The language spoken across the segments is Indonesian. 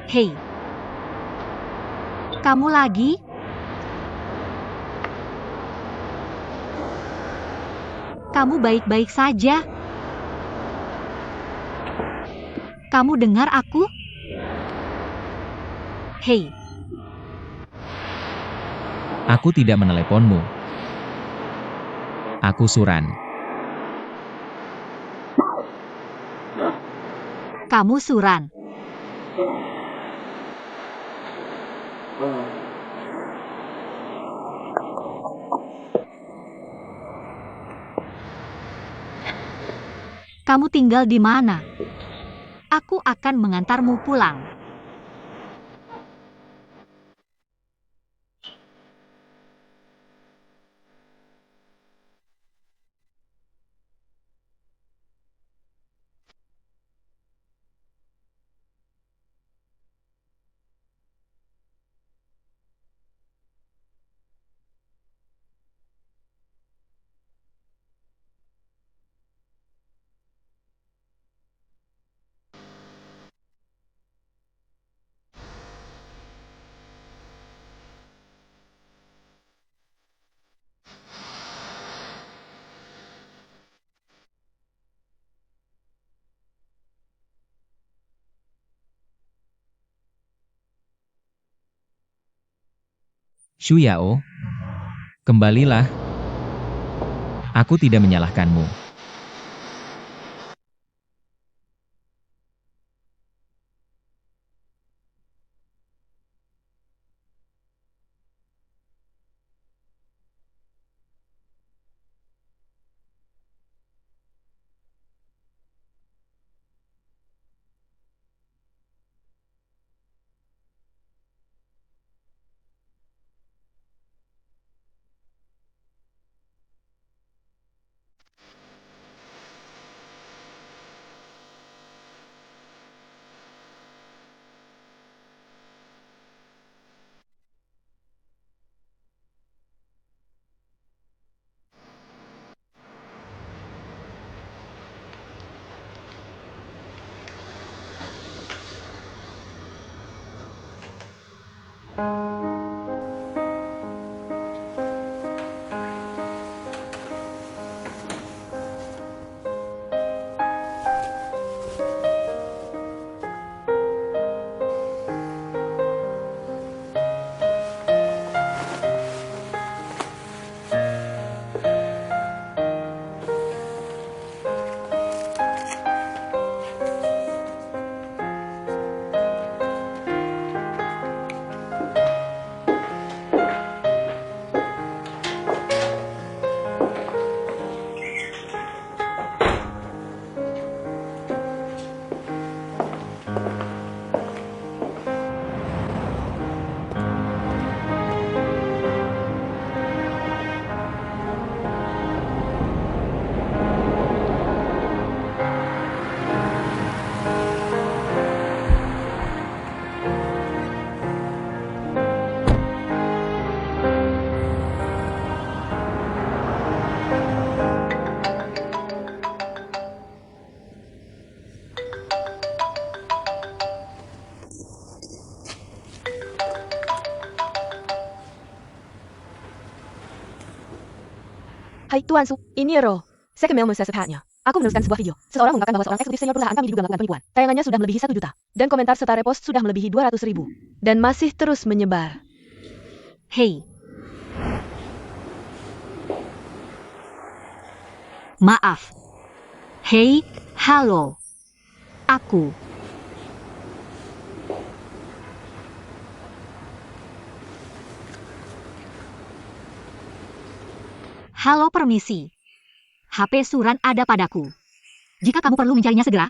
Hei, kamu lagi? Kamu baik-baik saja? Kamu dengar aku? Hei, Aku tidak meneleponmu. Aku Suran. kamu Suran. Kamu tinggal di mana? Aku akan mengantarmu pulang. Shuyao, kembalilah. Aku tidak menyalahkanmu. Hai Tuan Su, ini Ro. Saya kembali secepatnya. Aku menuliskan sebuah video. Seseorang mengungkapkan bahwa seorang eksekutif senior perusahaan kami diduga melakukan penipuan. Tayangannya sudah melebihi 1 juta. Dan komentar serta repost sudah melebihi 200.000. Dan masih terus menyebar. Hei. Maaf. Hei, halo. Aku. Halo, permisi. HP Suran ada padaku. Jika kamu perlu mencarinya segera,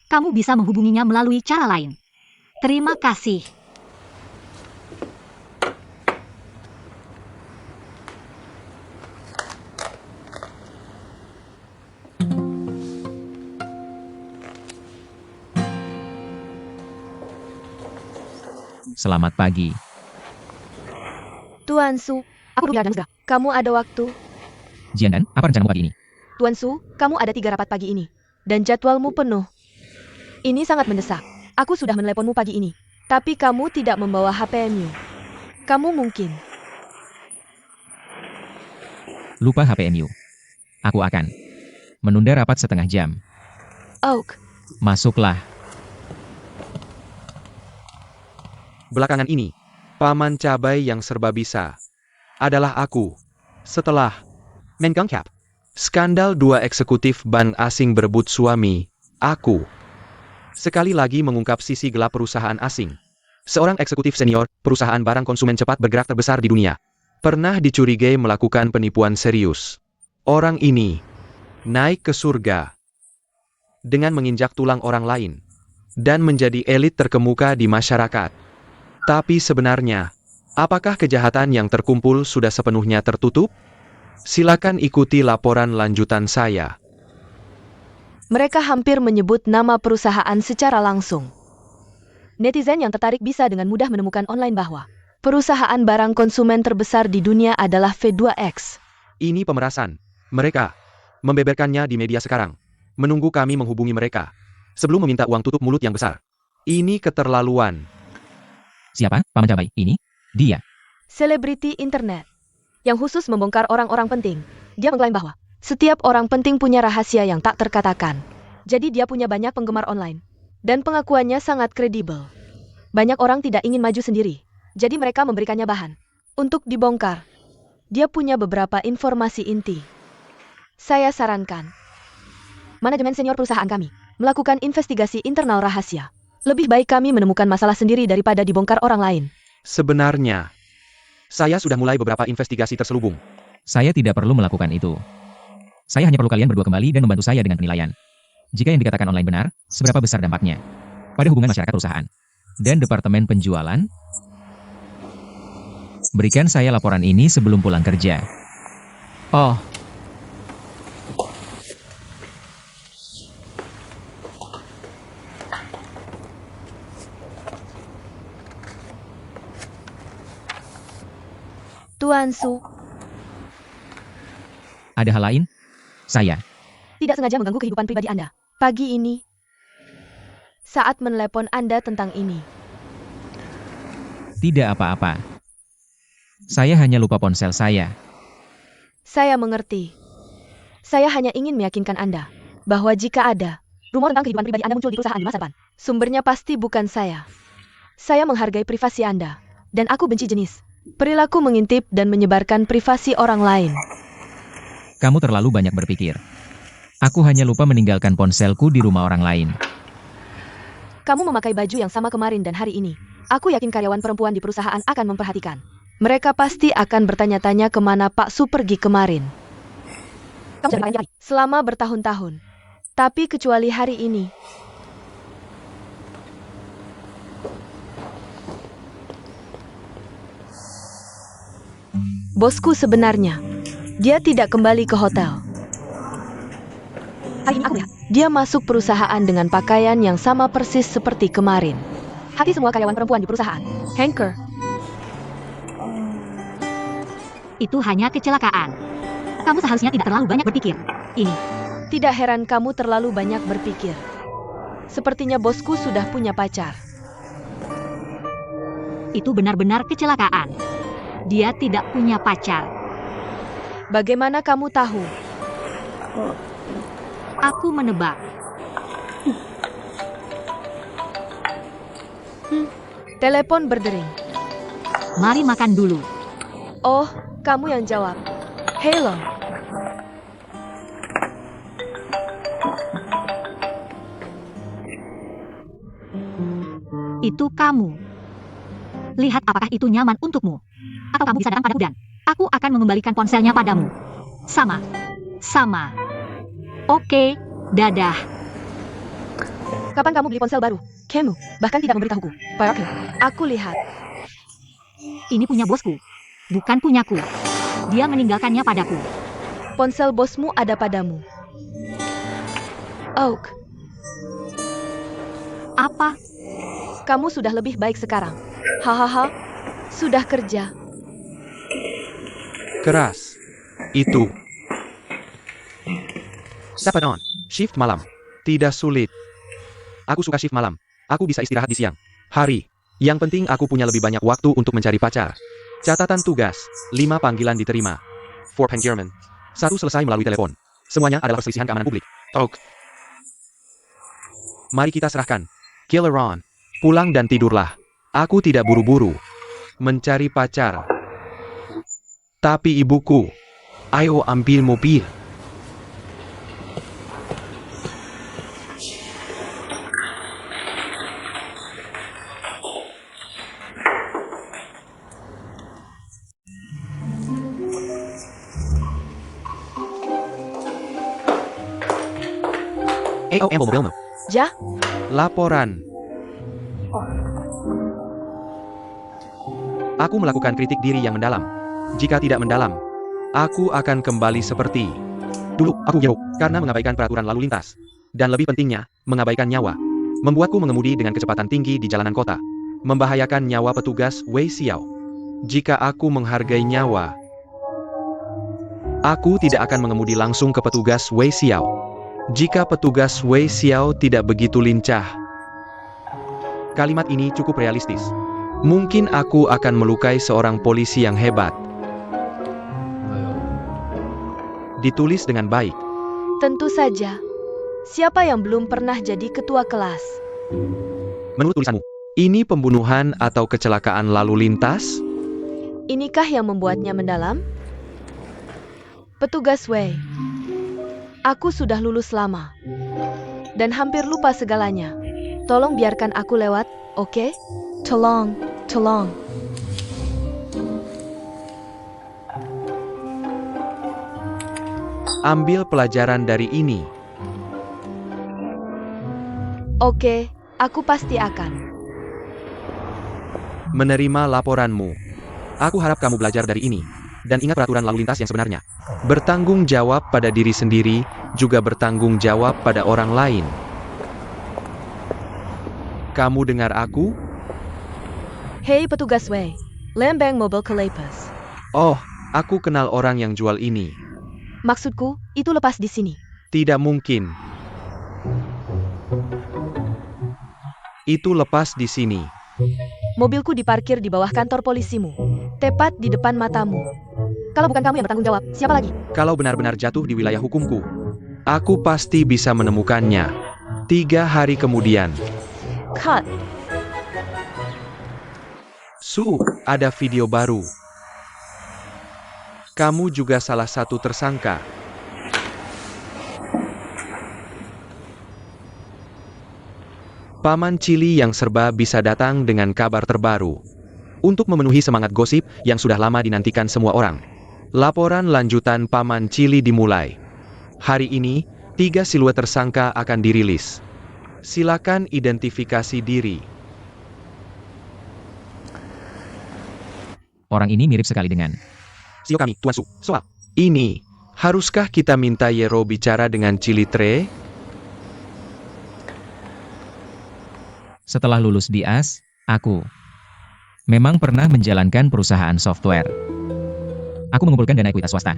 kamu bisa menghubunginya melalui cara lain. Terima kasih. Selamat pagi. Tuan Su, aku bilang segera. Kamu ada waktu? Jiandan, apa rencanamu pagi ini? Tuan Su, kamu ada 3 rapat pagi ini. Dan jadwalmu penuh. Ini sangat mendesak. Aku sudah meneleponmu pagi ini. Tapi kamu tidak membawa HPMU. Kamu mungkin. Lupa HPMU. Aku akan menunda rapat setengah jam. Oak, Masuklah. Belakangan ini, paman cabai yang serba bisa adalah aku. Setelah Mengangkat skandal 2 eksekutif bank asing berebut suami, aku sekali lagi mengungkap sisi gelap perusahaan asing. Seorang eksekutif senior, perusahaan barang konsumen cepat bergerak terbesar di dunia, pernah dicurigai melakukan penipuan serius. Orang ini naik ke surga dengan menginjak tulang orang lain dan menjadi elit terkemuka di masyarakat. Tapi sebenarnya, apakah kejahatan yang terkumpul sudah sepenuhnya tertutup? Silakan ikuti laporan lanjutan saya. mereka hampir menyebut nama perusahaan secara langsung. Netizen yang tertarik bisa dengan mudah menemukan online bahwa perusahaan barang konsumen terbesar di dunia adalah V2X. Ini pemerasan. Mereka membeberkannya di media sekarang. Menunggu kami menghubungi mereka sebelum meminta uang tutup mulut yang besar. Ini keterlaluan. Siapa? Paman cabai. Ini? Dia. Selebriti internet yang khusus membongkar orang-orang penting. Dia mengklaim bahwa setiap orang penting punya rahasia yang tak terkatakan. Jadi dia punya banyak penggemar online. Dan pengakuannya sangat kredibel. Banyak orang tidak ingin maju sendiri. Jadi mereka memberikannya bahan untuk dibongkar. Dia punya beberapa informasi inti. Saya sarankan manajemen senior perusahaan kami melakukan investigasi internal rahasia. Lebih baik kami menemukan masalah sendiri daripada dibongkar orang lain. Sebenarnya, saya sudah mulai beberapa investigasi terselubung. Saya tidak perlu melakukan itu. Saya hanya perlu kalian berdua kembali dan membantu saya dengan penilaian. Jika yang dikatakan online benar, seberapa besar dampaknya pada hubungan masyarakat perusahaan dan departemen penjualan? Berikan saya laporan ini sebelum pulang kerja. Oh, Tuan Su ada hal lain? Saya. tidak sengaja mengganggu kehidupan pribadi Anda. Pagi ini, saat menelepon Anda tentang ini. Tidak apa-apa. Saya hanya lupa ponsel saya. Saya mengerti. Saya hanya ingin meyakinkan Anda bahwa jika ada rumor tentang kehidupan pribadi Anda muncul di perusahaan di masa depan, sumbernya pasti bukan saya. Saya menghargai privasi Anda, dan aku benci jenis perilaku mengintip dan menyebarkan privasi orang lain. Kamu terlalu banyak berpikir. Aku hanya lupa meninggalkan ponselku di rumah orang lain. Kamu memakai baju yang sama kemarin dan hari ini. Aku yakin karyawan perempuan di perusahaan akan memperhatikan. Mereka pasti akan bertanya-tanya kemana Pak Su pergi kemarin. Kamu jangan lain selama bertahun-tahun. Tapi kecuali hari ini. Bosku sebenarnya, dia tidak kembali ke hotel. Hari ini aku lihat, dia masuk perusahaan dengan pakaian yang sama persis seperti kemarin. Hati semua karyawan perempuan di perusahaan. Hanker, Itu hanya kecelakaan. Kamu seharusnya tidak terlalu banyak berpikir. Ini. tidak heran kamu terlalu banyak berpikir. Sepertinya bosku sudah punya pacar. Itu benar-benar kecelakaan. Dia tidak punya pacar. Bagaimana kamu tahu? Aku menebak. Telepon berdering. Mari makan dulu. Oh, kamu yang jawab. Hello. Itu kamu. Lihat apakah itu nyaman untukmu. Atau kamu bisa datang padaku dan aku akan mengembalikan ponselnya padamu. Sama. Sama. Oke, dadah. Kapan kamu beli ponsel baru? Kamu bahkan tidak memberitahuku. Parker, aku lihat. Ini punya bosku. Bukan punyaku. Dia meninggalkannya padaku. Ponsel bosmu ada padamu. Oak, Apa? kamu sudah lebih baik sekarang. Hahaha, sudah kerja. Keras. Itu. Step on. Shift malam. Tidak sulit. Aku suka shift malam. Aku bisa istirahat di siang hari. Yang penting aku punya lebih banyak waktu untuk mencari pacar. Catatan tugas, 5 panggilan diterima. 4 panggilan. 1 selesai melalui telepon. Semuanya adalah perselisihan keamanan publik. Ok. Mari kita serahkan. Killer Ron. Pulang dan tidurlah. Aku tidak buru-buru. Mencari pacar. Tapi ibuku. Ayo ambil mobil. ambil mobilmu. Ja? Laporan. Aku melakukan kritik diri yang mendalam. Jika tidak mendalam, aku akan kembali seperti dulu. Aku jeruk karena mengabaikan peraturan lalu lintas. Dan lebih pentingnya, mengabaikan nyawa. Membuatku mengemudi dengan kecepatan tinggi di jalanan kota. Membahayakan nyawa petugas Wei Xiao. Jika aku menghargai nyawa, aku tidak akan mengemudi langsung ke petugas Wei Xiao. Jika petugas Wei Xiao tidak begitu lincah. Kalimat ini cukup realistis. Mungkin aku akan melukai seorang polisi yang hebat. Ditulis dengan baik. Tentu saja. Siapa yang belum pernah jadi ketua kelas? Menurut tulisanmu, ini pembunuhan atau kecelakaan lalu lintas? Inikah yang membuatnya mendalam? Petugas Wei. Aku sudah lulus lama. Dan hampir lupa segalanya. Tolong biarkan aku lewat, oke? Tolong. Ambil pelajaran dari ini. Oke, aku pasti akan. Menerima laporanmu. Aku harap kamu belajar dari ini. Dan ingat peraturan lalu lintas yang sebenarnya. Bertanggung jawab pada diri sendiri, juga bertanggung jawab pada orang lain. Kamu dengar aku? Hei petugas Wei, lembeng mobil ke Lepas. Oh, aku kenal orang yang jual ini. Maksudku, itu lepas di sini. Tidak mungkin. Itu lepas di sini. Mobilku diparkir di bawah kantor polisimu. Tepat di depan matamu. Kalau bukan kamu yang bertanggung jawab, siapa lagi? Kalau benar-benar jatuh di wilayah hukumku, aku pasti bisa menemukannya. 3 hari kemudian. Cut. Ada video baru. Kamu juga salah satu tersangka. Paman Chili yang serba bisa datang dengan kabar terbaru. Untuk memenuhi semangat gosip yang sudah lama dinantikan semua orang. Laporan lanjutan Paman Chili dimulai. Hari ini, 3 siluet tersangka akan dirilis. Silakan identifikasi diri. Orang ini mirip sekali dengan... Sio kami, Tuan Su. Soal ini, haruskah kita minta Yero bicara dengan Chili Tre? Setelah lulus di AS, aku memang pernah menjalankan perusahaan software. Aku mengumpulkan dana ekuitas swasta.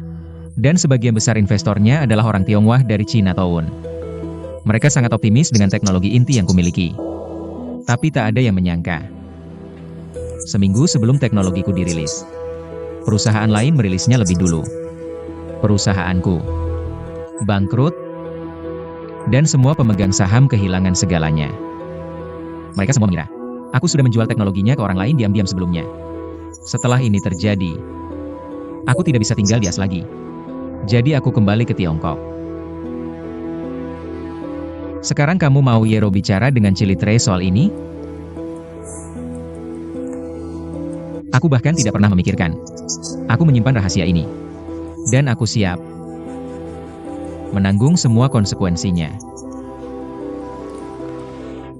Dan sebagian besar investornya adalah orang Tionghoa dari Cina Town. Mereka sangat optimis dengan teknologi inti yang kumiliki. Tapi tak ada yang menyangka. Seminggu sebelum teknologiku dirilis, perusahaan lain merilisnya lebih dulu. Perusahaanku bangkrut, dan semua pemegang saham kehilangan segalanya. Mereka semua mengira aku sudah menjual teknologinya ke orang lain diam-diam sebelumnya. Setelah ini terjadi, aku tidak bisa tinggal di AS lagi. Jadi aku kembali ke Tiongkok. Sekarang kamu mau Yero bicara dengan Chili Tre soal ini? Aku bahkan tidak pernah memikirkan. Aku menyimpan rahasia ini. Dan aku siap menanggung semua konsekuensinya.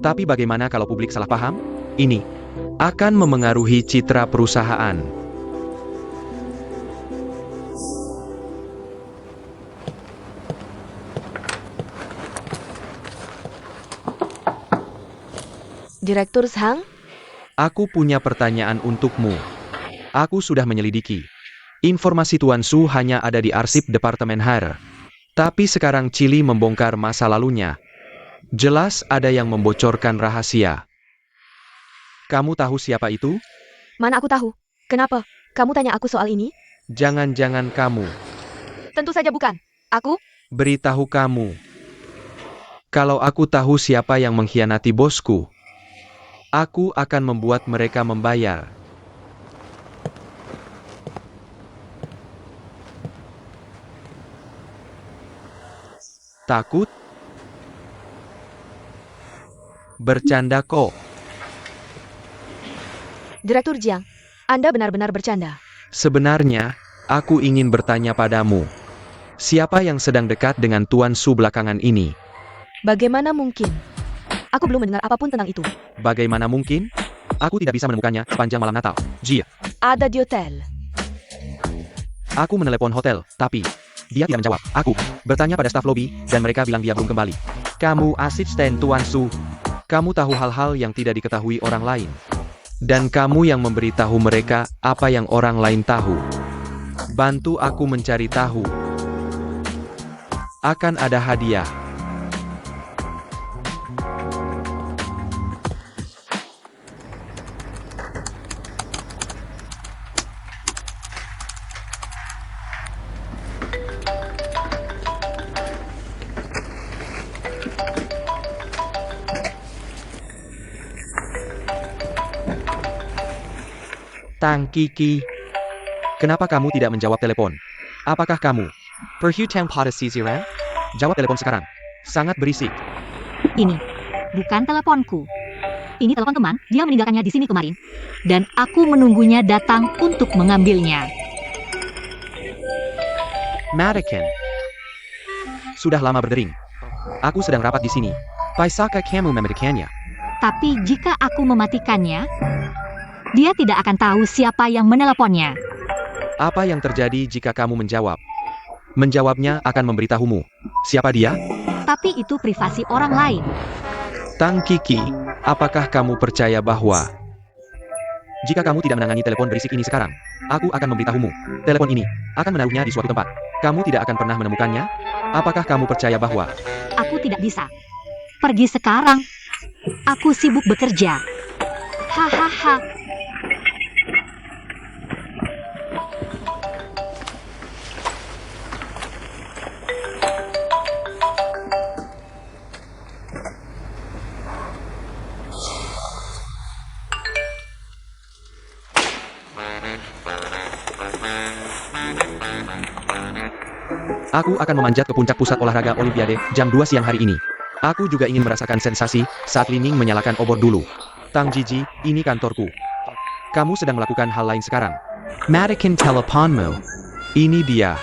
Tapi bagaimana kalau publik salah paham? Ini akan memengaruhi citra perusahaan. Direktur Zhang? Aku punya pertanyaan untukmu. Aku sudah menyelidiki. Informasi Tuan Su hanya ada di arsip Departemen HR. Tapi sekarang Chili membongkar masa lalunya. Jelas ada yang membocorkan rahasia. Kamu tahu siapa itu? Mana aku tahu. Kenapa? Kamu tanya aku soal ini? Jangan-jangan kamu. Tentu saja bukan. Aku? Beritahu kamu. Kalau aku tahu siapa yang mengkhianati bosku, aku akan membuat mereka membayar. Takut? Bercanda kok. Direktur Jiang, Anda benar-benar bercanda. Sebenarnya, aku ingin bertanya padamu. Siapa yang sedang dekat dengan Tuan Su belakangan ini? Bagaimana mungkin? Aku belum mendengar apapun tentang itu. Bagaimana mungkin? Aku tidak bisa menemukannya sepanjang malam Natal. Jia, Ada di hotel. aku menelepon hotel, tapi dia tidak menjawab. Aku bertanya pada staf lobi, dan mereka bilang dia belum kembali. Kamu asisten Tuan Su. Kamu tahu hal-hal yang tidak diketahui orang lain. Dan kamu yang memberitahu mereka apa yang orang lain tahu. Bantu aku mencari tahu. Akan ada hadiah. Tang Kiki. Kenapa kamu tidak menjawab telepon? Apakah kamu perhutang pada sisiran? Jawab telepon sekarang. Sangat berisik. Ini bukan teleponku. Ini telepon teman, dia meninggalkannya di sini kemarin. Dan aku menunggunya datang untuk mengambilnya. Madakin. Sudah lama berdering. Aku sedang rapat di sini. Paisaka kamu mematikannya? Tapi jika aku mematikannya, dia tidak akan tahu siapa yang meneleponnya. Apa yang terjadi jika kamu menjawab? Menjawabnya akan memberitahumu. Siapa dia? Tapi itu privasi orang lain. Tang Kiki, apakah kamu percaya bahwa jika kamu tidak menangani telepon berisik ini sekarang, aku akan memberitahumu. Telepon ini akan menaruhnya di suatu tempat. Kamu tidak akan pernah menemukannya? Apakah kamu percaya bahwa Aku tidak bisa. Pergi sekarang. Aku sibuk bekerja. Hahaha. aku akan memanjat ke puncak pusat olahraga Olimpiade jam 2 siang hari ini? Aku juga ingin merasakan sensasi saat Li Ning menyalakan obor dulu. Tang Jiji, ini kantorku. Kamu sedang melakukan hal lain sekarang. Madakin teleponmu. Ini dia.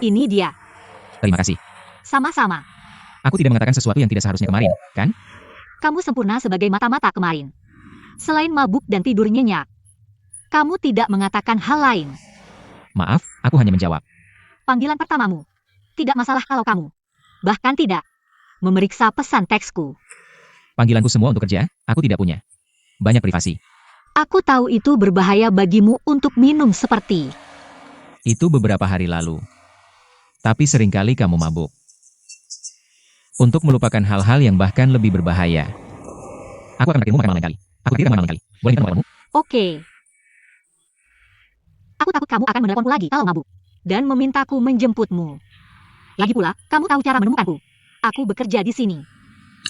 Ini dia. Terima kasih. Sama-sama. Aku tidak mengatakan sesuatu yang tidak seharusnya kemarin, kan? Kamu sempurna sebagai mata-mata kemarin. Selain mabuk dan tidur nyenyak, kamu tidak mengatakan hal lain. Maaf, aku hanya menjawab. Panggilan pertamamu. Tidak masalah kalau kamu. Bahkan tidak. Memeriksa pesan teksku. Panggilanku semua untuk kerja, aku tidak punya banyak privasi. Aku tahu itu berbahaya bagimu untuk minum seperti. Itu beberapa hari lalu. Tapi seringkali kamu mabuk. Untuk melupakan hal-hal yang bahkan lebih berbahaya. Aku akan merakitmu makan malam kali. Aku tidak makan malam kali. Boleh minta nomormu? Oke. Aku takut kamu akan meneleponku lagi kalau mabuk. Dan memintaku menjemputmu. Lagi pula, kamu tahu cara menemukanku. Aku bekerja di sini.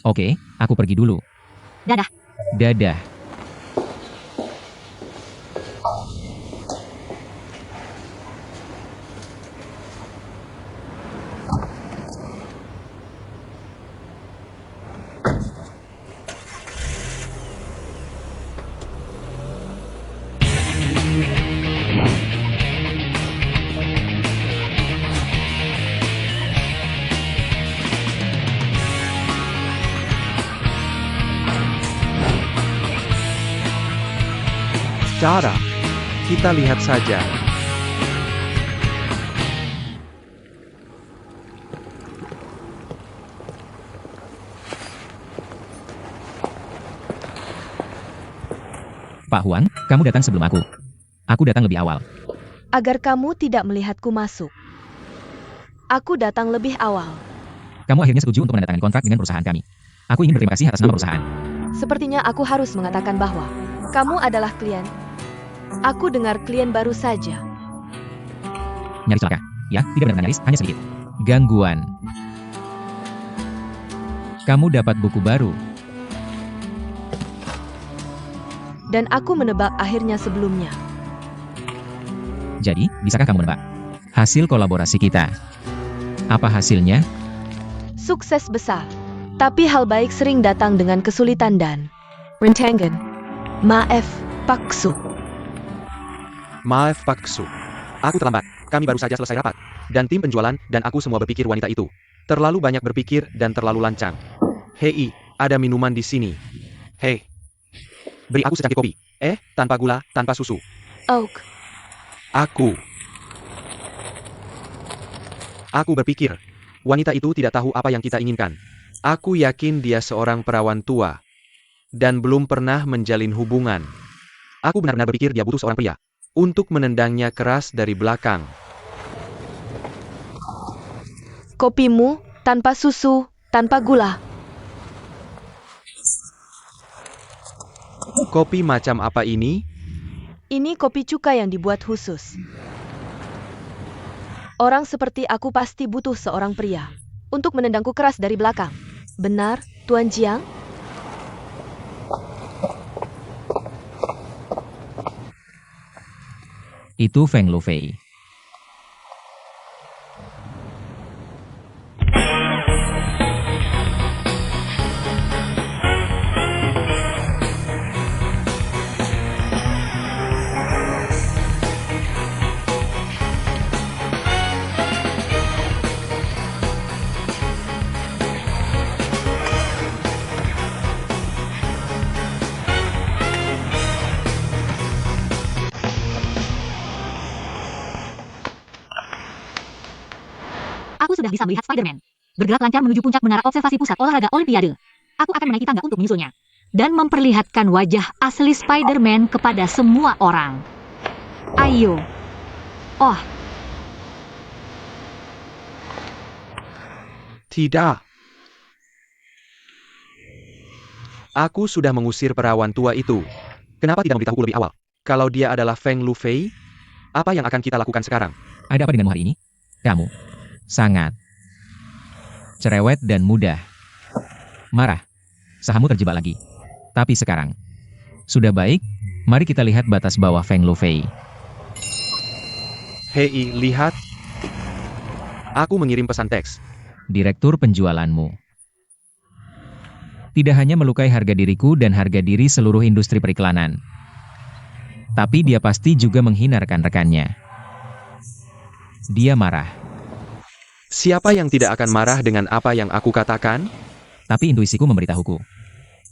Oke, aku pergi dulu. Dadah. Dadah. Shut up. Kita lihat saja. Pak Huang, kamu datang sebelum aku. Aku datang lebih awal. Agar kamu tidak melihatku masuk. Aku datang lebih awal. Kamu akhirnya setuju untuk menandatangani kontrak dengan perusahaan kami. Aku ingin berterima kasih atas nama perusahaan. Sepertinya aku harus mengatakan bahwa kamu adalah klien. Aku dengar klien baru saja. Nyaris celaka. Ya, tidak benar nyaris, hanya sedikit. Gangguan. Kamu dapat buku baru. Dan aku menebak akhirnya sebelumnya. Jadi, bisakah kamu menebak hasil kolaborasi kita? Apa hasilnya? Sukses besar. Tapi hal baik sering datang dengan kesulitan dan rintangan. Maaf, Pak Su. Maaf Pak Su. Aku terlambat. Kami baru saja selesai rapat. Dan tim penjualan dan aku semua berpikir wanita itu terlalu banyak berpikir dan terlalu lancang. Hei, ada minuman di sini. Hei. Beri aku secangkir kopi. Tanpa gula, tanpa susu. Oak. Aku berpikir, wanita itu tidak tahu apa yang kita inginkan. Aku yakin dia seorang perawan tua. Dan belum pernah menjalin hubungan. Aku benar-benar berpikir dia butuh seorang pria. Untuk menendangnya keras dari belakang. Kopimu, tanpa susu, tanpa gula. Kopi macam apa ini? Ini kopi cuka yang dibuat khusus. Orang seperti aku pasti butuh seorang pria. Untuk menendangku keras dari belakang. Benar, Tuan Jiang? Itu Feng Lufei. Aku sudah bisa melihat Spider-Man. Bergerak lancar menuju puncak menara observasi pusat olahraga Olimpiade. Aku akan menaiki tangga untuk menyusulnya. Dan memperlihatkan wajah asli Spider-Man kepada semua orang. Ayo. Oh, Tidak. Aku sudah mengusir perawan tua itu. Kenapa tidak memberitahuku lebih awal? Kalau dia adalah Feng Lufei, apa yang akan kita lakukan sekarang? Ada apa denganmu hari ini? Kamu sangat cerewet dan mudah marah. Sahammu terjebak lagi. Tapi sekarang sudah baik. Mari kita lihat batas bawah Feng Lufei. Hei, lihat. Aku mengirim pesan teks. Direktur penjualanmu tidak hanya melukai harga diriku dan harga diri seluruh industri periklanan, tapi dia pasti juga menghina rekan-rekannya. Dia marah, Siapa yang tidak akan marah dengan apa yang aku katakan? tapi intuisiku memberitahuku.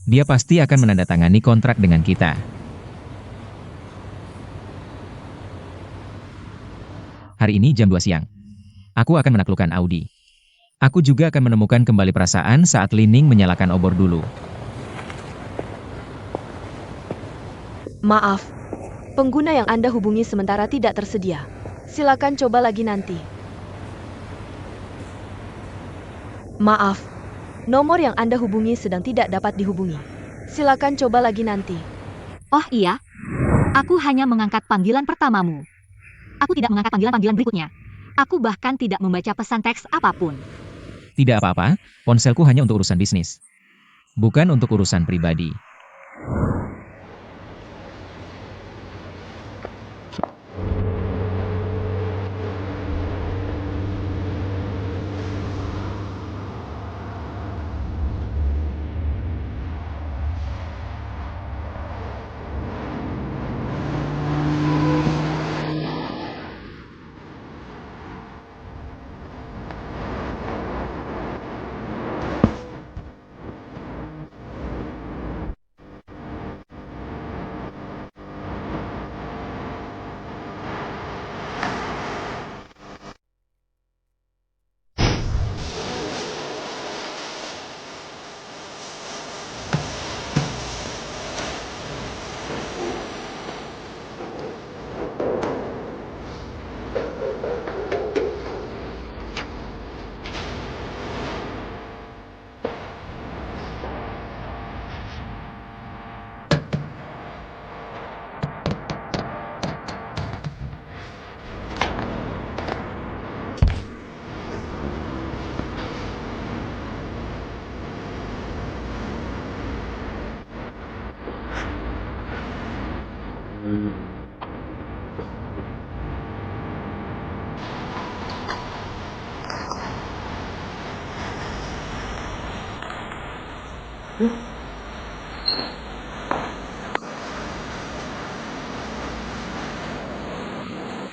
Dia pasti akan menandatangani kontrak dengan kita. Hari ini jam 2 siang. Aku akan menaklukkan Audi. Aku juga akan menemukan kembali perasaan saat Lining menyalakan obor dulu. Maaf. Pengguna yang Anda hubungi sementara tidak tersedia. Silakan coba lagi nanti. Maaf. Nomor yang Anda hubungi sedang tidak dapat dihubungi. Silakan coba lagi nanti. oh iya. Aku hanya mengangkat panggilan pertamamu. Aku tidak mengangkat panggilan-panggilan berikutnya. Aku bahkan tidak membaca pesan teks apapun. Tidak apa-apa, ponselku hanya untuk urusan bisnis. Bukan untuk urusan pribadi.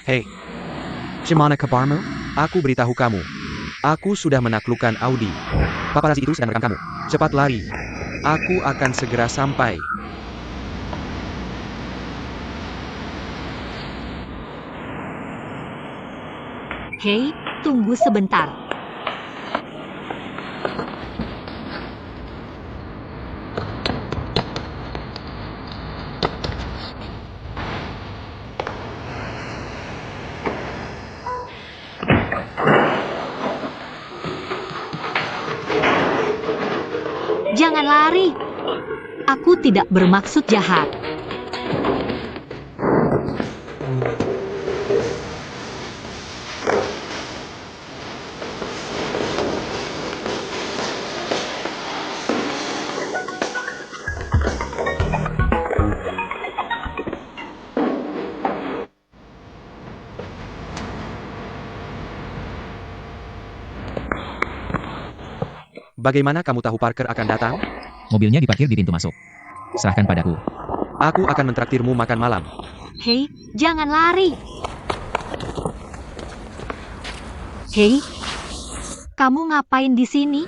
Hei, gimana kabarmu? Aku beritahu kamu. Aku sudah menaklukkan Audi. Paparazzi itu sedang merekam kamu. Cepat lari. Aku akan segera sampai. Hei, tunggu sebentar. Jangan lari. Aku tidak bermaksud jahat. Bagaimana kamu tahu Parker akan datang? Mobilnya diparkir di pintu masuk. Serahkan padaku. Aku akan mentraktirmu makan malam. Hei, jangan lari. Hei, kamu ngapain di sini?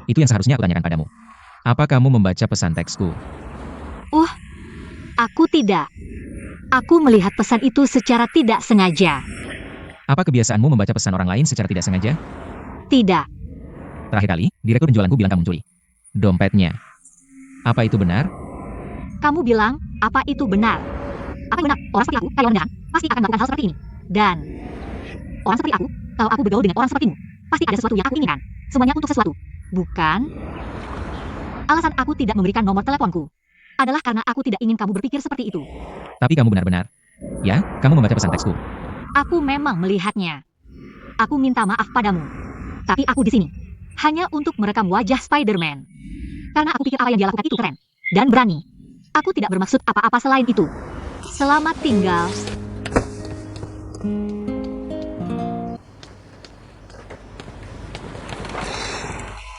Itu yang seharusnya aku tanyakan padamu. Apa kamu membaca pesan teksku? Aku tidak. Aku melihat pesan itu secara tidak sengaja. Apa kebiasaanmu membaca pesan orang lain secara tidak sengaja? Tidak. Terakhir kali, direktur penjualanku bilang kamu mencuri dompetnya. Apa itu benar? Kamu bilang, apa itu benar? Apa benar? Orang seperti aku, karyawan beneran, pasti akan melakukan hal seperti ini. Dan orang seperti aku, kalau aku bergaul dengan orang sepertimu, pasti ada sesuatu yang aku inginkan. Semuanya untuk sesuatu. Bukan? Alasan aku tidak memberikan nomor teleponku adalah karena aku tidak ingin kamu berpikir seperti itu. Tapi kamu benar-benar. Ya, kamu membaca pesan teksku. Aku memang melihatnya. Aku minta maaf padamu. Tapi aku di sini hanya untuk merekam wajah Spider-Man. Karena aku pikir apa yang dia lakukan itu keren dan berani. Aku tidak bermaksud apa-apa selain itu. Selamat tinggal.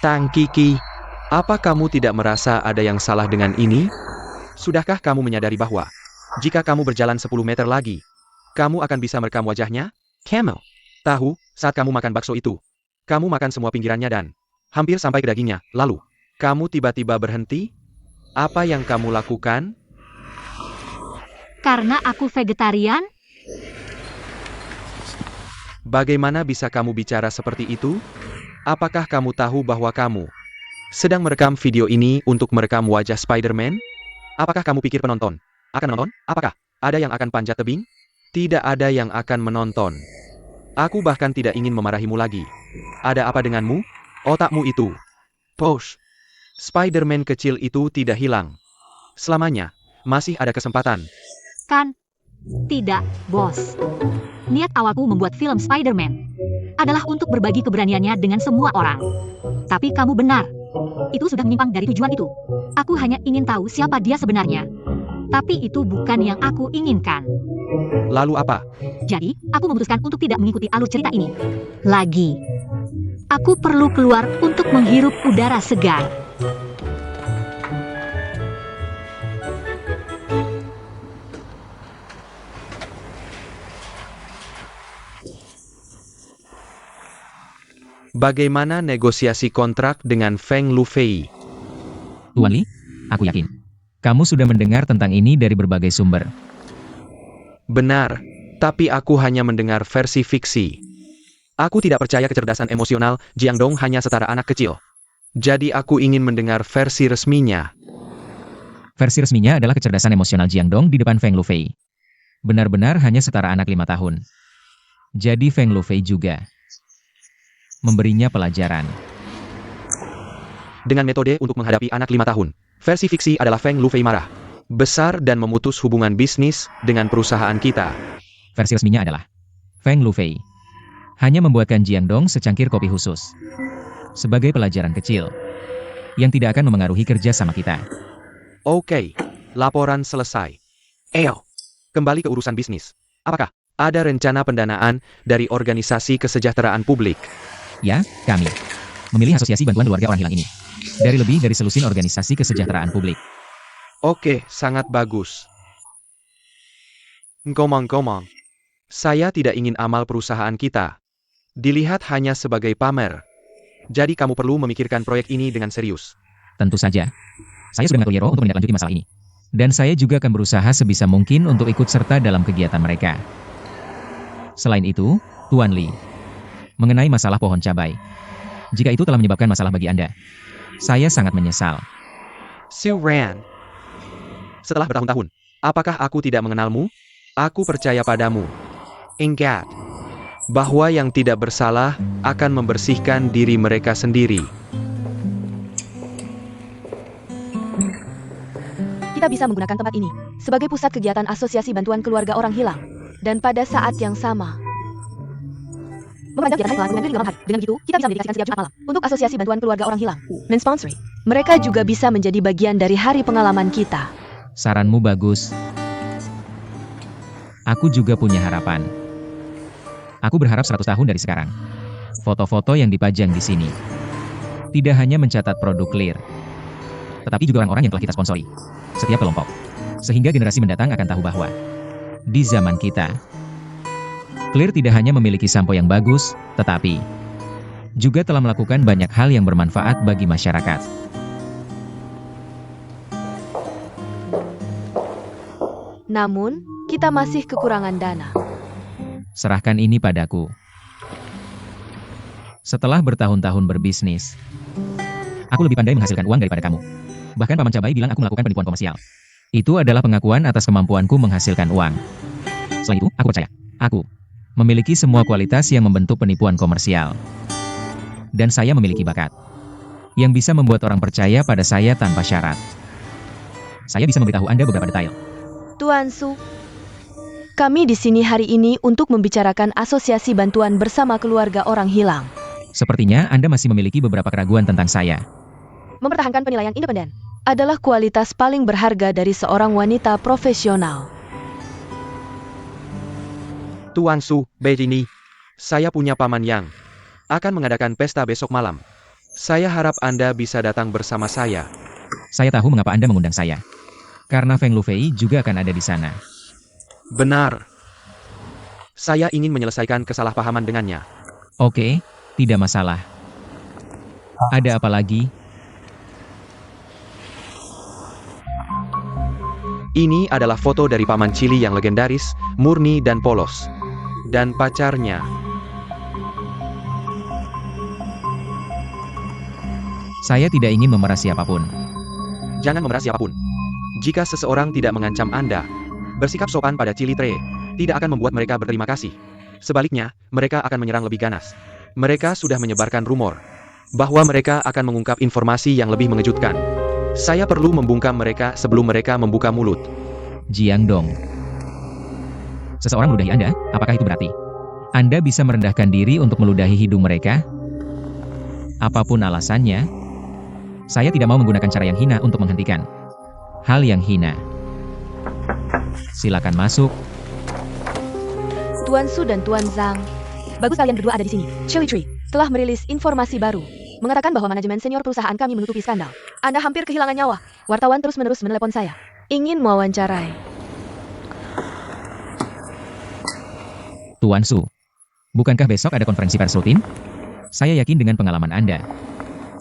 Tang Kiki, apa kamu tidak merasa ada yang salah dengan ini? Sudahkah kamu menyadari bahwa jika kamu berjalan 10 meter lagi, kamu akan bisa merekam wajahnya? Camel. Tahu, saat kamu makan bakso itu, kamu makan semua pinggirannya dan hampir sampai ke dagingnya. Lalu, kamu tiba-tiba berhenti? Apa yang kamu lakukan? Karena aku vegetarian, Bagaimana bisa kamu bicara seperti itu? Apakah kamu tahu bahwa kamu sedang merekam video ini untuk merekam wajah Spider-Man? Apakah kamu pikir penonton akan menonton? Apakah ada yang akan panjat tebing? Tidak ada yang akan menonton. Aku bahkan tidak ingin memarahimu lagi. Ada apa denganmu? Otakmu itu. Posh. Spider-Man kecil itu tidak hilang. Selamanya. Masih ada kesempatan. kan? Tidak, bos. Niat awalku membuat film Spider-Man adalah untuk berbagi keberaniannya dengan semua orang. Tapi kamu benar. Itu sudah menyimpang dari tujuan itu. Aku hanya ingin tahu siapa dia sebenarnya. Tapi itu bukan yang aku inginkan. Lalu apa? Jadi, aku memutuskan untuk tidak mengikuti alur cerita ini lagi. Aku perlu keluar untuk menghirup udara segar. Bagaimana negosiasi kontrak dengan Feng Lufei? Tuan Li, aku yakin. Kamu sudah mendengar tentang ini dari berbagai sumber. Benar, tapi aku hanya mendengar versi fiksi. Aku tidak percaya kecerdasan emosional Jiang Dong hanya setara anak kecil. Jadi aku ingin mendengar versi resminya. Versi resminya adalah kecerdasan emosional Jiang Dong di depan Feng Lufei. Benar-benar hanya setara anak 5 tahun. Jadi Feng Lufei juga memberinya pelajaran. Dengan metode untuk menghadapi anak 5 tahun. Versi fiksi adalah Feng Lufei marah besar dan memutus hubungan bisnis dengan perusahaan kita. Versi resminya adalah Feng Lufei hanya membuatkan Jiang Dong secangkir kopi khusus sebagai pelajaran kecil yang tidak akan memengaruhi kerja sama kita. Oke, laporan selesai. Eyo, kembali ke urusan bisnis. Apakah ada rencana pendanaan dari organisasi kesejahteraan publik? Ya, kami memilih Asosiasi Bantuan Keluarga Orang Hilang ini. dari lebih dari selusin organisasi kesejahteraan publik. Oke, sangat bagus. Ngomong-ngomong, saya tidak ingin amal perusahaan kita dilihat hanya sebagai pamer. Jadi kamu perlu memikirkan proyek ini dengan serius. Tentu saja. Saya sudah mengatur Yero untuk menindaklanjuti masalah ini. Dan saya juga akan berusaha sebisa mungkin untuk ikut serta dalam kegiatan mereka. Selain itu, Tuan Lee, mengenai masalah pohon cabai. Jika itu telah menyebabkan masalah bagi Anda, saya sangat menyesal. Su Ran, setelah bertahun-tahun, apakah aku tidak mengenalmu? Aku percaya padamu. Ingat, bahwa yang tidak bersalah akan membersihkan diri mereka sendiri. Kita bisa menggunakan tempat ini sebagai pusat kegiatan Asosiasi Bantuan Keluarga Orang Hilang. Dan pada saat yang sama, memperpanjang kegiatan hari Senin dengan hari. Dengan begitu, kita bisa mendedikasikan setiap Jumat malam untuk Asosiasi Bantuan Keluarga Orang Hilang. Mensponsori. Mereka juga bisa menjadi bagian dari hari pengalaman kita. Saranmu bagus. Aku juga punya harapan. Aku berharap 100 tahun dari sekarang. Foto-foto yang dipajang di sini tidak hanya mencatat produk Clear, tetapi juga orang-orang yang telah kita sponsori. Setiap kelompok. Sehingga generasi mendatang akan tahu bahwa di zaman kita, Clear tidak hanya memiliki sampo yang bagus, tetapi juga telah melakukan banyak hal yang bermanfaat bagi masyarakat. Namun, kita masih kekurangan dana. Serahkan ini padaku. Setelah bertahun-tahun berbisnis, aku lebih pandai menghasilkan uang daripada kamu. Bahkan Paman Cabai bilang aku melakukan penipuan komersial. Itu adalah pengakuan atas kemampuanku menghasilkan uang. Selain itu, aku percaya, aku memiliki semua kualitas yang membentuk penipuan komersial. Dan saya memiliki bakat yang bisa membuat orang percaya pada saya tanpa syarat. Saya bisa memberitahu Anda beberapa detail. Tuan Su, kami di sini hari ini untuk membicarakan Asosiasi Bantuan Bersama Keluarga Orang Hilang. Sepertinya Anda masih memiliki beberapa keraguan tentang saya. Mempertahankan penilaian independen adalah kualitas paling berharga dari seorang wanita profesional. Tuan Su, begini, saya punya paman yang akan mengadakan pesta besok malam. Saya harap Anda bisa datang bersama saya. Saya tahu mengapa Anda mengundang saya. Karena Feng Lufei juga akan ada di sana. Benar. Saya ingin menyelesaikan kesalahpahaman dengannya. Oke, tidak masalah. Ada apa lagi? Ini adalah foto dari paman Chili yang legendaris, murni dan polos. Dan pacarnya. Saya tidak ingin memeras siapapun. Jangan memeras siapapun. Jika seseorang tidak mengancam Anda, bersikap sopan pada Chili Tre, tidak akan membuat mereka berterima kasih. Sebaliknya, mereka akan menyerang lebih ganas. Mereka sudah menyebarkan rumor bahwa mereka akan mengungkap informasi yang lebih mengejutkan. Saya perlu membungkam mereka sebelum mereka membuka mulut. Jiang Dong. Seseorang meludahi Anda, apakah itu berarti Anda bisa merendahkan diri untuk meludahi hidung mereka? Apapun alasannya, saya tidak mau menggunakan cara yang hina untuk menghentikan hal yang hina. Silakan masuk. Tuan Su dan Tuan Zhang, bagus kalian berdua ada di sini. Chili Tree telah merilis informasi baru, mengatakan bahwa manajemen senior perusahaan kami menutupi skandal. Anda hampir kehilangan nyawa. Wartawan terus-menerus menelepon saya, ingin mewawancarai. Tuan Su, bukankah besok ada konferensi pers rutin? Saya yakin dengan pengalaman Anda,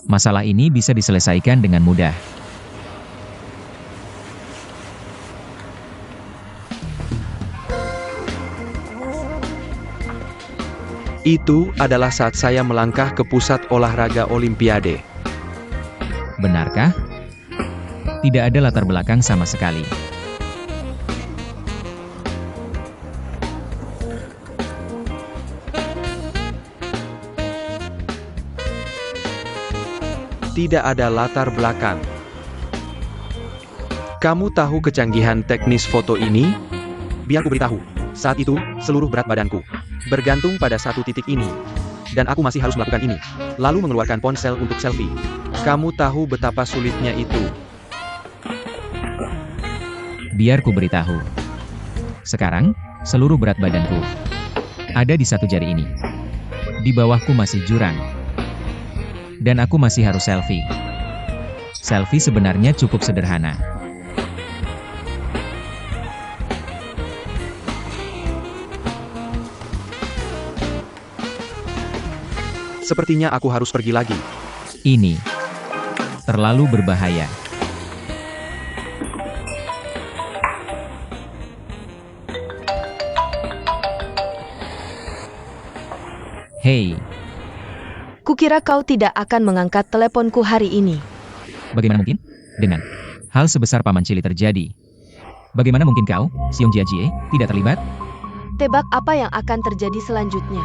masalah ini bisa diselesaikan dengan mudah. Itu adalah saat saya melangkah ke pusat olahraga Olimpiade. Benarkah? Tidak ada latar belakang sama sekali. Tidak ada latar belakang. Kamu tahu kecanggihan teknis foto ini? Biar ku beritahu. Saat itu, seluruh berat badanku bergantung pada satu titik ini. Dan aku masih harus melakukan ini. Lalu mengeluarkan ponsel untuk selfie. Kamu tahu betapa sulitnya itu. Biar ku beritahu. Sekarang, seluruh berat badanku ada di satu jari ini. Di bawahku masih jurang. Dan aku masih harus selfie. Selfie sebenarnya cukup sederhana. Sepertinya aku harus pergi lagi. Ini terlalu berbahaya. Hei, Kukira kau tidak akan mengangkat teleponku hari ini. bagaimana mungkin? Dengan hal sebesar Paman Cili terjadi. Bagaimana mungkin kau, Xiong Jiajie, tidak terlibat? Tebak apa yang akan terjadi selanjutnya.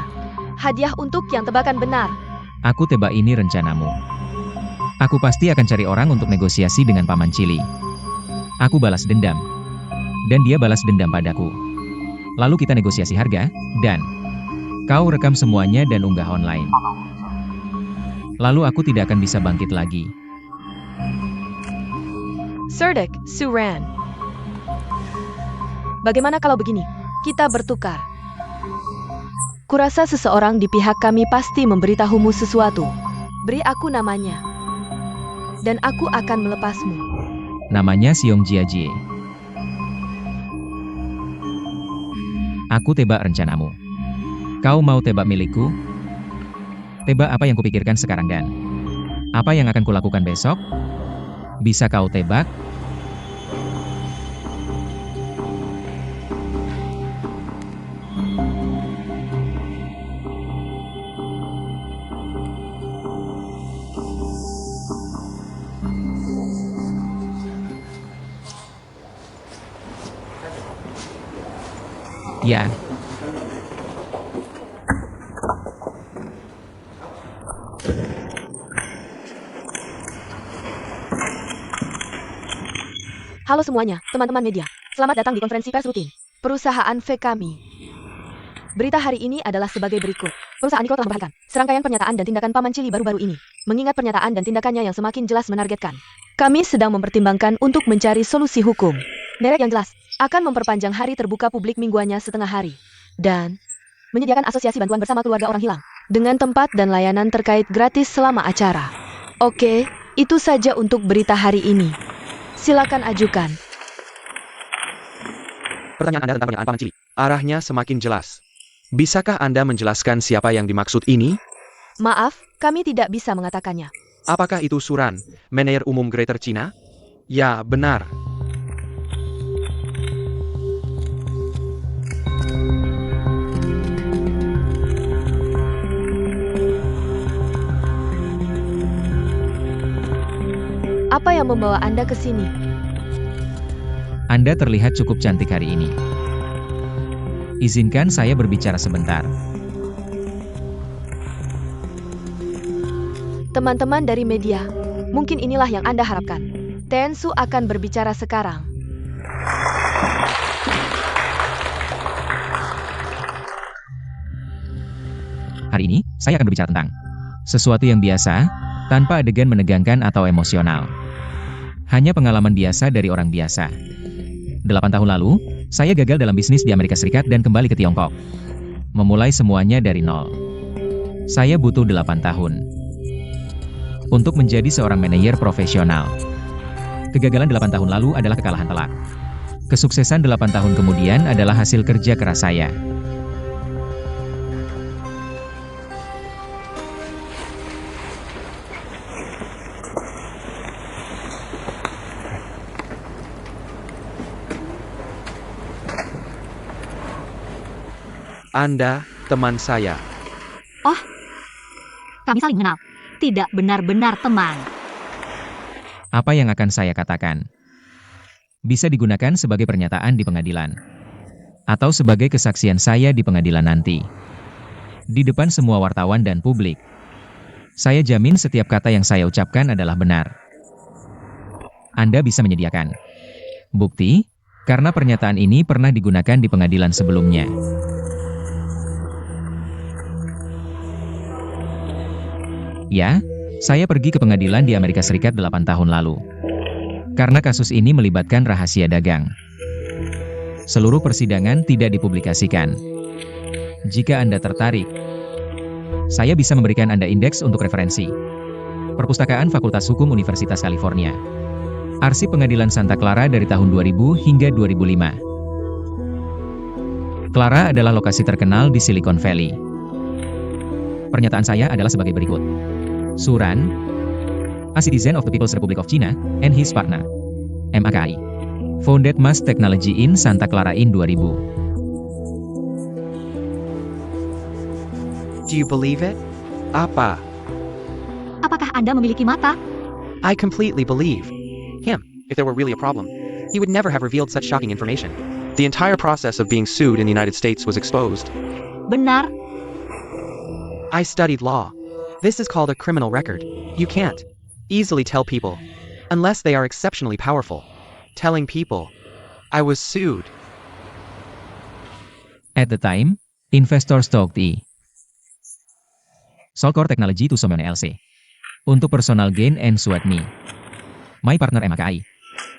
Hadiah untuk yang tebakan benar. Aku tebak ini rencanamu. Aku pasti akan cari orang untuk negosiasi dengan Paman Cili. Aku balas dendam. Dan dia balas dendam padaku. Lalu kita negosiasi harga, dan kau rekam semuanya dan unggah online. Lalu aku tidak akan bisa bangkit lagi. Serdek, Suran. Bagaimana kalau begini? Kita bertukar. Kurasa seseorang di pihak kami pasti memberitahumu sesuatu. Beri aku namanya. Dan aku akan melepasmu. Namanya Xiong Jiajie. Aku tebak rencanamu. Kau mau tebak milikku? Tebak apa yang kupikirkan sekarang dan apa yang akan kulakukan besok? Bisa kau tebak? Ya. Halo semuanya, teman-teman media. Selamat datang di konferensi pers rutin perusahaan V kami. Berita hari ini adalah sebagai berikut. Perusahaan Niko telah memperhatikan serangkaian pernyataan dan tindakan Paman Cili baru-baru ini. Mengingat pernyataan dan tindakannya yang semakin jelas menargetkan, kami sedang mempertimbangkan untuk mencari solusi hukum. Merek yang jelas akan memperpanjang hari terbuka publik mingguannya setengah hari. Dan menyediakan asosiasi bantuan bersama keluarga orang hilang. Dengan tempat dan layanan terkait gratis selama acara. Oke, itu saja untuk berita hari ini. Silakan ajukan. Pertanyaan Anda tentang pernyataan Paman Cili. Arahnya semakin jelas. Bisakah Anda menjelaskan siapa yang dimaksud ini? Maaf, kami tidak bisa mengatakannya. Apakah itu Suran, manajer umum Greater China? Ya, benar. Apa yang membawa Anda ke sini? Anda terlihat cukup cantik hari ini. Izinkan saya berbicara sebentar. Teman-teman dari media, mungkin inilah yang Anda harapkan. Tensu akan berbicara sekarang. Hari ini, saya akan berbicara tentang sesuatu yang biasa, tanpa adegan menegangkan atau emosional. Hanya pengalaman biasa dari orang biasa. 8 tahun lalu, saya gagal dalam bisnis di Amerika Serikat dan kembali ke Tiongkok. Memulai semuanya dari nol. Saya butuh 8 tahun untuk menjadi seorang manajer profesional. Kegagalan 8 tahun lalu adalah kekalahan telak. Kesuksesan 8 tahun kemudian adalah hasil kerja keras saya. Anda, teman saya. Kami saling mengenal. Tidak benar-benar teman. Apa yang akan saya katakan? Bisa digunakan sebagai pernyataan di pengadilan. Atau sebagai kesaksian saya di pengadilan nanti. Di depan semua wartawan dan publik. Saya jamin setiap kata yang saya ucapkan adalah benar. Anda bisa menyediakan bukti, karena pernyataan ini pernah digunakan di pengadilan sebelumnya. Ya, saya pergi ke pengadilan di Amerika Serikat 8 tahun lalu. Karena kasus ini melibatkan rahasia dagang. Seluruh persidangan tidak dipublikasikan. Jika Anda tertarik, saya bisa memberikan Anda indeks untuk referensi. Perpustakaan Fakultas Hukum Universitas California. Arsip Pengadilan Santa Clara dari tahun 2000 hingga 2005. Clara adalah lokasi terkenal di Silicon Valley. Pernyataan saya adalah sebagai berikut. Suran, a citizen of the People's Republic of China, and his partner, MAKI, founded Mass Technology in Santa Clara in 2000. Do you believe it? Apa? Apakah Anda memiliki mata? I completely believe him. If there were really a problem, he would never have revealed such shocking information. The entire process of being sued in the United States was exposed. Benar, I studied law. This is called a criminal record. You can't easily tell people unless they are exceptionally powerful. Telling people I was sued. At the time, investors talked Solcor Technology to Someone else. Untuk personal gain and sued me. My partner MAKI.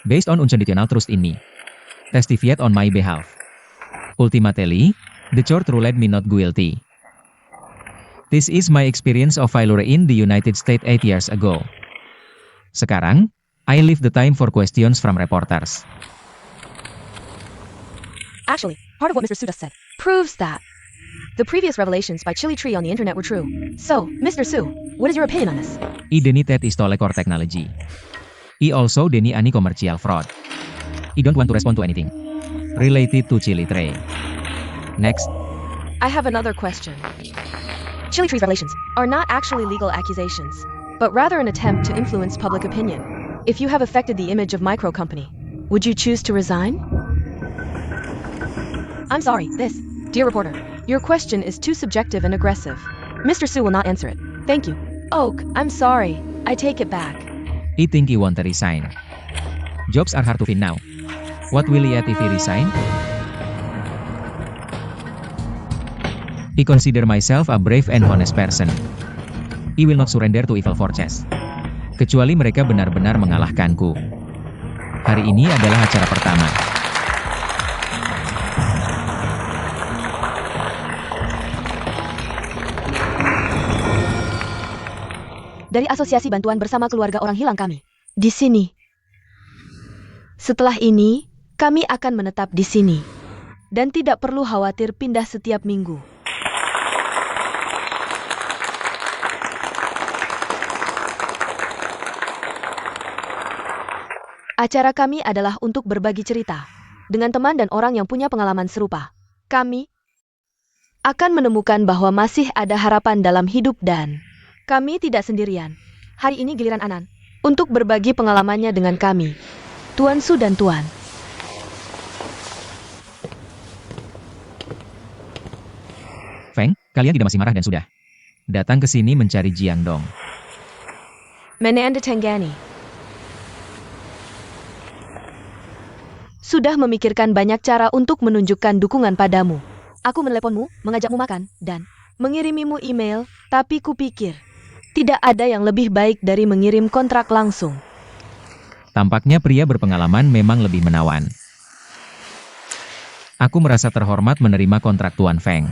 Based on unconditional trust in me. Testified on my behalf. Ultimately, the court ruled me not guilty. This is my experience of failure in the United States 8 years ago. Sekarang, I leave the time for questions from reporters. Actually, part of what Mr. Su just said proves that the previous revelations by Chili Tree on the internet were true. So, Mr. Su, what is your opinion on this? I deni that is Solcor Technology. I also deni any commercial fraud. I don't want to respond to anything related to Chili Tree. Next. I have another question. Chili Tree's revelations are not actually legal accusations, but rather an attempt to influence public opinion. If you have affected the image of Micro Company, would you choose to resign? I'm sorry, dear reporter, your question is too subjective and aggressive. Mr. Su will not answer it. Thank you. Oak, I'm sorry. I take it back. I think he want to resign. Jobs are hard to find now. What will he add if he resign? I consider myself a brave and honest person. I will not surrender to evil forces. Kecuali mereka benar-benar mengalahkanku. Hari ini adalah acara pertama. Dari Asosiasi Bantuan Bersama Keluarga Orang Hilang kami. Di sini. Setelah ini, kami akan menetap di sini. Dan tidak perlu khawatir pindah setiap minggu. Acara kami adalah untuk berbagi cerita dengan teman dan orang yang punya pengalaman serupa. Kami akan menemukan bahwa masih ada harapan dalam hidup dan kami tidak sendirian. Hari ini giliran Anan untuk berbagi pengalamannya dengan kami. Tuan Su dan Tuan. Feng, kalian tidak masih marah dan sudah datang ke sini mencari Jiang Dong. Menanda Tenggani. Sudah memikirkan banyak cara untuk menunjukkan dukungan padamu. Aku meneleponmu, mengajakmu makan, dan mengirimimu email, tapi kupikir tidak ada yang lebih baik dari mengirim kontrak langsung. Tampaknya pria berpengalaman memang lebih menawan. Aku merasa terhormat menerima kontrak Tuan Feng.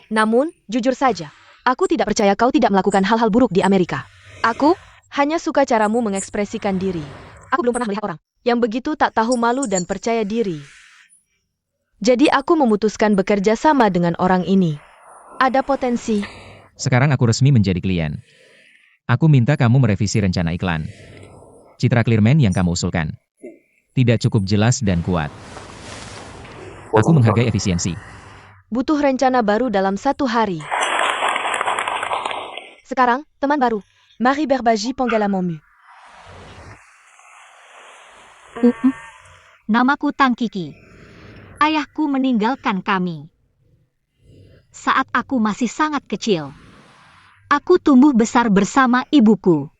Namun, jujur saja, aku tidak percaya kau tidak melakukan hal-hal buruk di Amerika. Aku hanya suka caramu mengekspresikan diri. Aku belum pernah melihat orang yang begitu tak tahu malu dan percaya diri. Jadi aku memutuskan bekerja sama dengan orang ini. Ada potensi. Sekarang aku resmi menjadi klien. Aku minta kamu merevisi rencana iklan. Citra Clearman yang kamu usulkan tidak cukup jelas dan kuat. Aku menghargai efisiensi. Butuh rencana baru dalam 1 hari. Sekarang, teman baru. Marie Berbaji Ponggalamomu. Namaku Tang Kiki. Ayahku meninggalkan kami saat aku masih sangat kecil. Aku tumbuh besar bersama ibuku.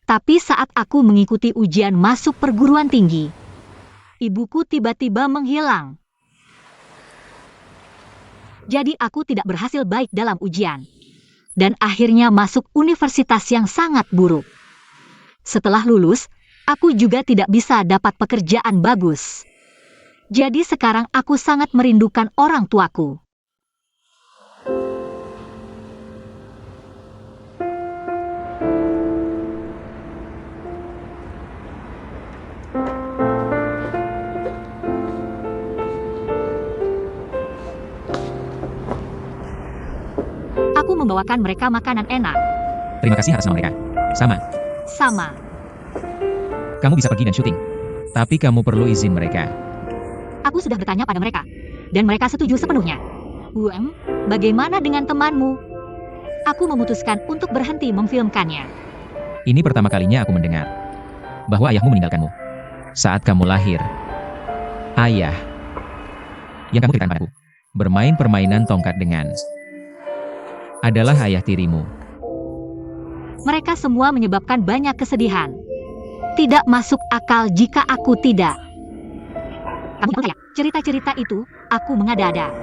Tapi saat aku mengikuti ujian masuk perguruan tinggi, ibuku tiba-tiba menghilang. Jadi aku tidak berhasil baik dalam ujian. Dan akhirnya masuk universitas yang sangat buruk. Setelah lulus, aku juga tidak bisa dapat pekerjaan bagus. Jadi sekarang aku sangat merindukan orang tuaku. Aku membawakan mereka makanan enak. Terima kasih atas nama mereka. Sama. Sama. Kamu bisa pergi dan syuting. Tapi kamu perlu izin mereka. Aku sudah bertanya pada mereka. Dan mereka setuju sepenuhnya. Bagaimana dengan temanmu? Aku memutuskan untuk berhenti memfilmkannya. Ini pertama kalinya aku mendengar bahwa ayahmu meninggalkanmu saat kamu lahir. Ayah yang kamu ceritakan padaku bermain permainan tongkat dengan adalah ayah tirimu. Mereka semua menyebabkan banyak kesedihan. Tidak masuk akal jika aku tidak. Kamu percaya? Cerita-cerita itu, aku mengada-ada.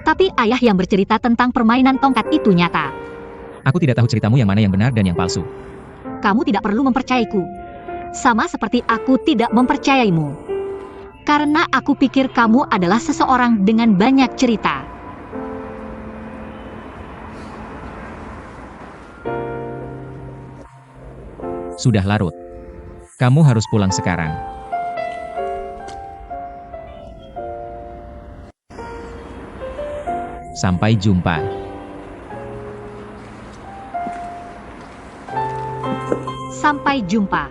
Tapi ayah yang bercerita tentang permainan tongkat itu nyata. Aku tidak tahu ceritamu yang mana yang benar dan yang palsu. Kamu tidak perlu mempercayaiku. Sama seperti aku tidak mempercayaimu. Karena aku pikir kamu adalah seseorang dengan banyak cerita. Sudah larut. Kamu harus pulang sekarang. Sampai jumpa. Sampai jumpa.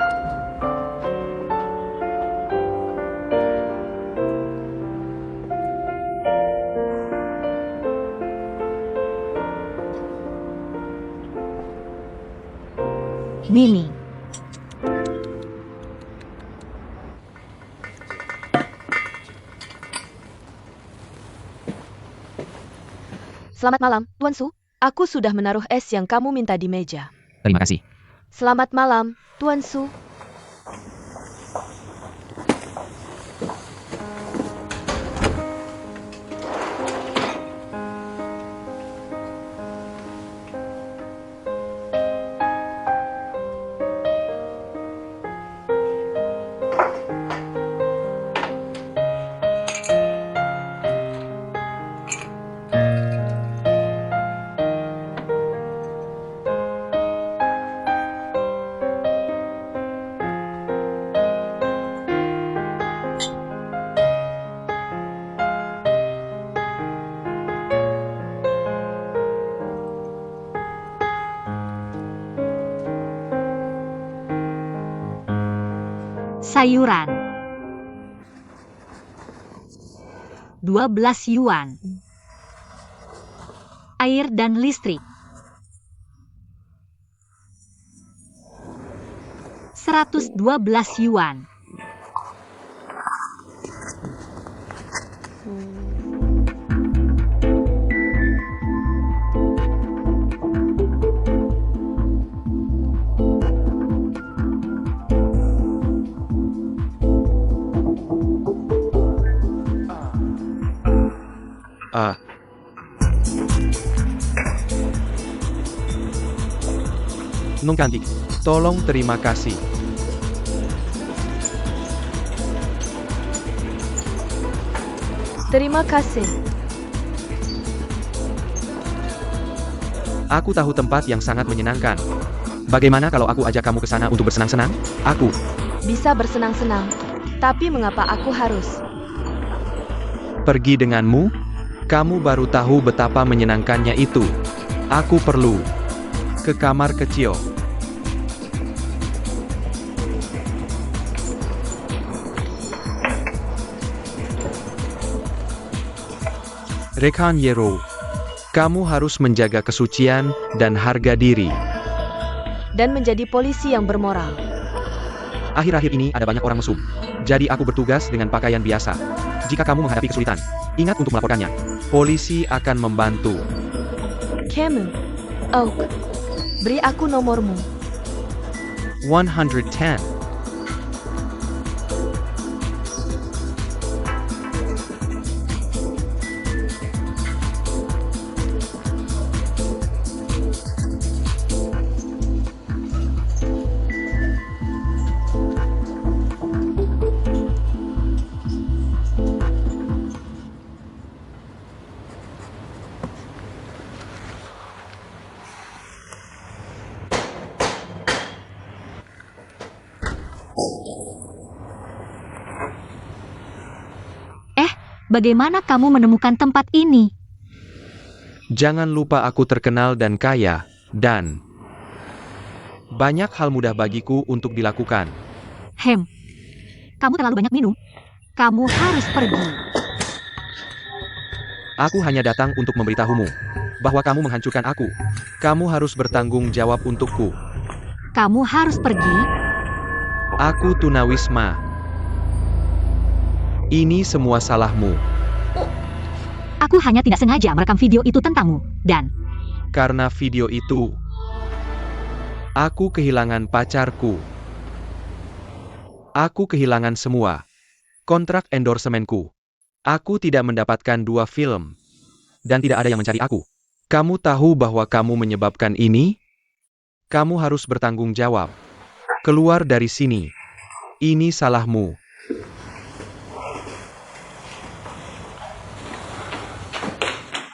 Mimi. Selamat malam, Tuan Su. Aku sudah menaruh es yang kamu minta di meja. Terima kasih. Selamat malam, Tuan Su. Sayuran. 12 yuan. Air dan listrik. 112 yuan. Nong cantik, tolong terima kasih. Terima kasih. Aku tahu tempat yang sangat menyenangkan. Bagaimana kalau aku ajak kamu ke sana untuk bersenang-senang? Aku Bisa bersenang-senang. Tapi mengapa aku harus? pergi denganmu? Kamu baru tahu betapa menyenangkannya itu. Aku perlu ke kamar kecil. Rekan Yero, kamu harus menjaga kesucian dan harga diri. Dan menjadi polisi yang bermoral. Akhir-akhir ini ada banyak orang mesum. Jadi aku bertugas dengan pakaian biasa. Jika kamu menghadapi kesulitan, ingat untuk melaporkannya. Polisi akan membantu. Kamu. Oak. Beri aku nomormu. 110. Bagaimana kamu menemukan tempat ini? Jangan lupa aku terkenal dan kaya, dan banyak hal mudah bagiku untuk dilakukan. Kamu terlalu banyak minum. Kamu harus pergi. Aku hanya datang untuk memberitahumu bahwa kamu menghancurkan aku. Kamu harus bertanggung jawab untukku. Kamu harus pergi. Aku tunawisma. Ini semua salahmu. Aku hanya tidak sengaja merekam video itu tentangmu, dan Karena video itu, aku kehilangan pacarku. Aku kehilangan semua kontrak endorsemenku. Aku tidak mendapatkan 2 film. Dan tidak ada yang mencari aku. Kamu tahu bahwa kamu menyebabkan ini? Kamu harus bertanggung jawab. Keluar dari sini. Ini salahmu.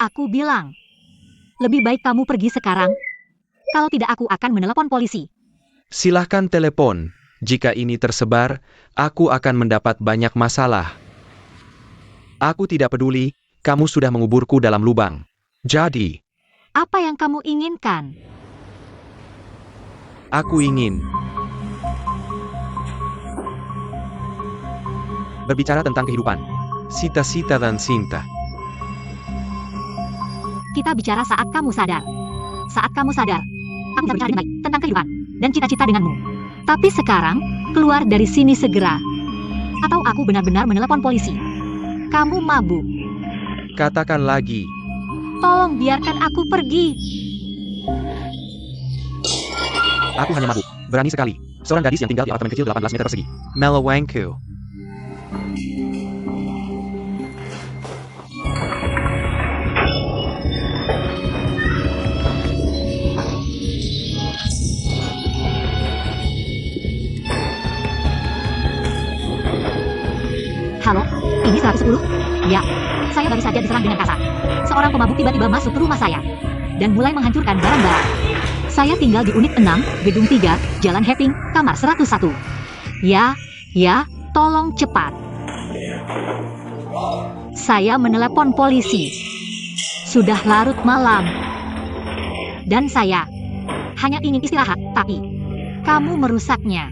aku bilang, lebih baik kamu pergi sekarang. Kalau tidak aku akan menelepon polisi. Silahkan telepon. Jika ini tersebar, aku akan mendapat banyak masalah. Aku tidak peduli, kamu sudah menguburku dalam lubang. Jadi, Apa yang kamu inginkan? aku ingin berbicara tentang kehidupan. Cita-cita dan cinta. Kita bicara saat kamu sadar. Saat kamu sadar, aku bisa bicara dengan baik tentang kehidupan dan cita-cita denganmu. Tapi sekarang, keluar dari sini segera. Atau aku benar-benar menelepon polisi. Kamu mabuk. Katakan lagi. Tolong biarkan aku pergi. Aku hanya mabuk. Berani sekali. Seorang gadis yang tinggal di apartemen kecil 18 meter persegi. Melawangku. Halo, ini 110? Ya, saya baru saja diserang dengan kasar. Seorang pemabuk tiba-tiba masuk ke rumah saya dan mulai menghancurkan barang-barang. Saya tinggal di unit 6, gedung 3, Jalan Heping, kamar 101. Ya, tolong cepat. Saya menelepon polisi. Sudah larut malam. Dan saya hanya ingin istirahat, tapi kamu merusaknya.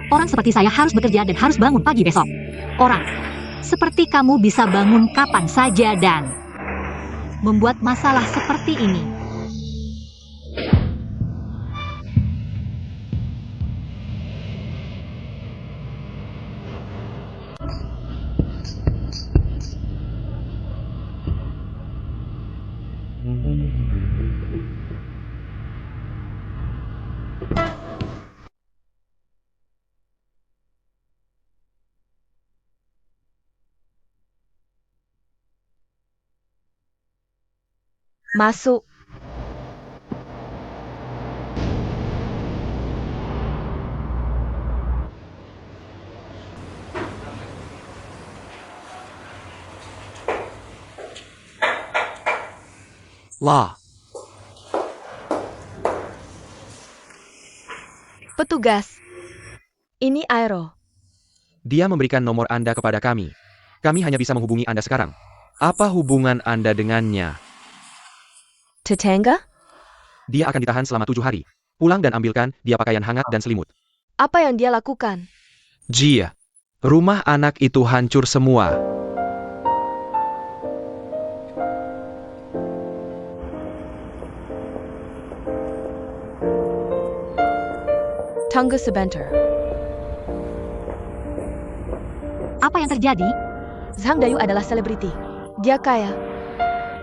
Orang seperti saya harus bekerja dan harus bangun pagi besok. Orang seperti kamu bisa bangun kapan saja dan membuat masalah seperti ini. Masuk. Lah. Petugas. Ini Aero. Dia memberikan nomor Anda kepada kami. Kami hanya bisa menghubungi Anda sekarang. Apa hubungan Anda dengannya? Tetangga? Dia akan ditahan selama 7 hari. Pulang dan ambilkan dia pakaian hangat dan selimut. Apa yang dia lakukan? Jia. Rumah anak itu hancur semua. Tunggu sebentar. Apa yang terjadi? Zhang Dayu adalah selebriti. Dia kaya.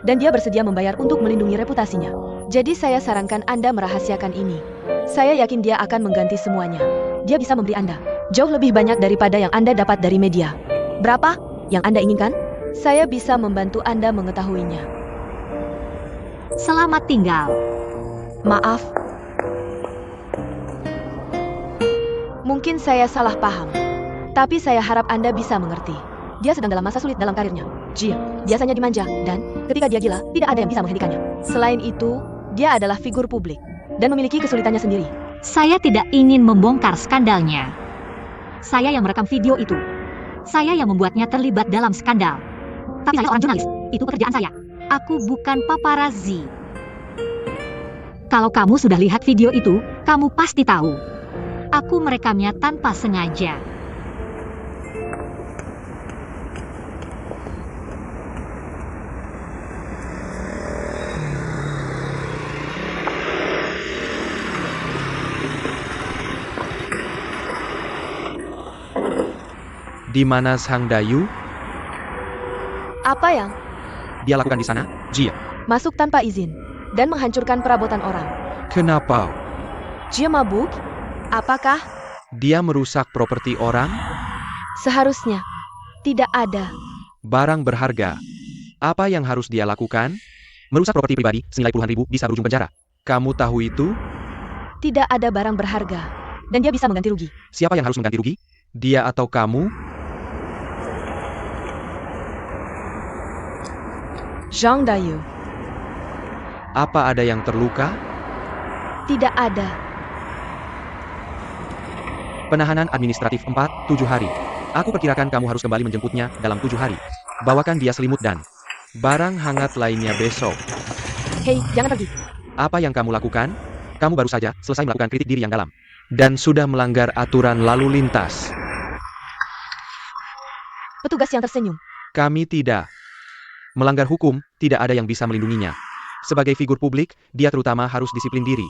Dan dia bersedia membayar untuk melindungi reputasinya. Jadi saya sarankan Anda merahasiakan ini. Saya yakin dia akan mengganti semuanya. Dia bisa memberi Anda jauh lebih banyak daripada yang Anda dapat dari media. Berapa yang Anda inginkan? Saya bisa membantu Anda mengetahuinya. Selamat tinggal. Maaf. Mungkin saya salah paham. Tapi saya harap Anda bisa mengerti. Dia sedang dalam masa sulit dalam karirnya. Jia biasanya dimanja, dan ketika dia gila, tidak ada yang bisa menghentikannya. Selain itu, dia adalah figur publik dan memiliki kesulitannya sendiri. Saya tidak ingin membongkar skandalnya. Saya yang merekam video itu. Saya yang membuatnya terlibat dalam skandal. Tapi saya seorang jurnalis. Itu pekerjaan saya. Aku bukan paparazzi. Kalau kamu sudah lihat video itu, kamu pasti tahu. Aku merekamnya tanpa sengaja. Di mana Sang Dayu? Apa yang Dia lakukan di sana? Jia. masuk tanpa izin dan menghancurkan perabotan orang? Kenapa? Dia mabuk? Apakah? Dia merusak properti orang? Seharusnya tidak ada. Barang berharga. Apa yang harus dia lakukan? Merusak properti pribadi senilai puluhan ribu bisa berujung penjara. Kamu tahu itu? Tidak ada barang berharga. Dan dia bisa mengganti rugi. Siapa yang harus mengganti rugi? Dia atau kamu? Zhang Dayu. Apa ada yang terluka? Tidak ada. Penahanan administratif 4-7 hari. Aku perkirakan kamu harus kembali menjemputnya dalam 7 hari. Bawakan dia selimut dan barang hangat lainnya besok. Hei, jangan pergi. Apa yang kamu lakukan? Kamu baru saja selesai melakukan kritik diri yang dalam. Dan sudah melanggar aturan lalu lintas. Petugas yang tersenyum. Kami tidak. Melanggar hukum, tidak ada yang bisa melindunginya. Sebagai figur publik, dia terutama harus disiplin diri.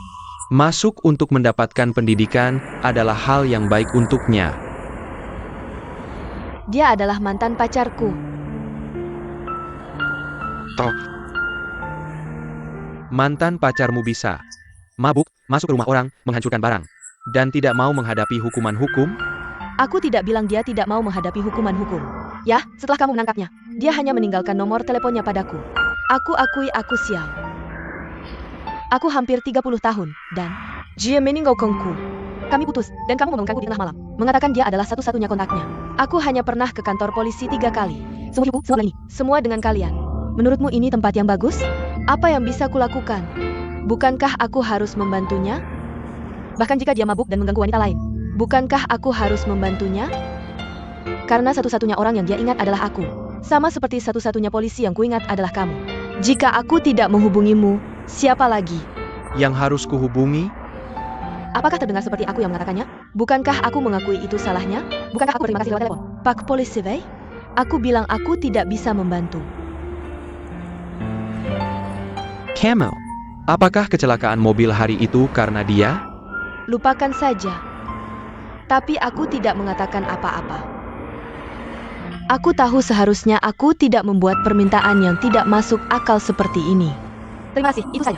Masuk untuk mendapatkan pendidikan adalah hal yang baik untuknya. Dia adalah mantan pacarku. Toh. Mantan pacarmu bisa mabuk, masuk ke rumah orang, menghancurkan barang, dan tidak mau menghadapi hukuman hukum? Aku tidak bilang dia tidak mau menghadapi hukuman hukum. Ya, setelah kamu menangkapnya, dia hanya meninggalkan nomor teleponnya padaku. Aku akui aku sial. Aku hampir 30 tahun, dan dia meninggalkanku. Kami putus, dan kamu mengumumkanku di tengah malam, mengatakan dia adalah satu-satunya kontaknya. Aku hanya pernah ke kantor polisi 3 kali. Semua hidupku, semua ini, semua dengan kalian. Menurutmu ini tempat yang bagus? Apa yang bisa kulakukan? Bukankah aku harus membantunya? Bahkan jika dia mabuk dan mengganggu wanita lain. Bukankah aku harus membantunya? Karena satu-satunya orang yang dia ingat adalah aku. Sama seperti satu-satunya polisi yang kuingat adalah kamu. Jika aku tidak menghubungimu, siapa lagi? Yang harus kuhubungi? Apakah terdengar seperti aku yang mengatakannya? Bukankah aku mengakui itu salahnya? Bukankah aku berterima kasih lewat telepon? Pak Polisi Wei? Aku bilang aku tidak bisa membantu. Camel. Apakah kecelakaan mobil hari itu karena dia? Lupakan saja. Tapi aku tidak mengatakan apa-apa. Aku tahu seharusnya aku tidak membuat permintaan yang tidak masuk akal seperti ini. Terima kasih, itu saja.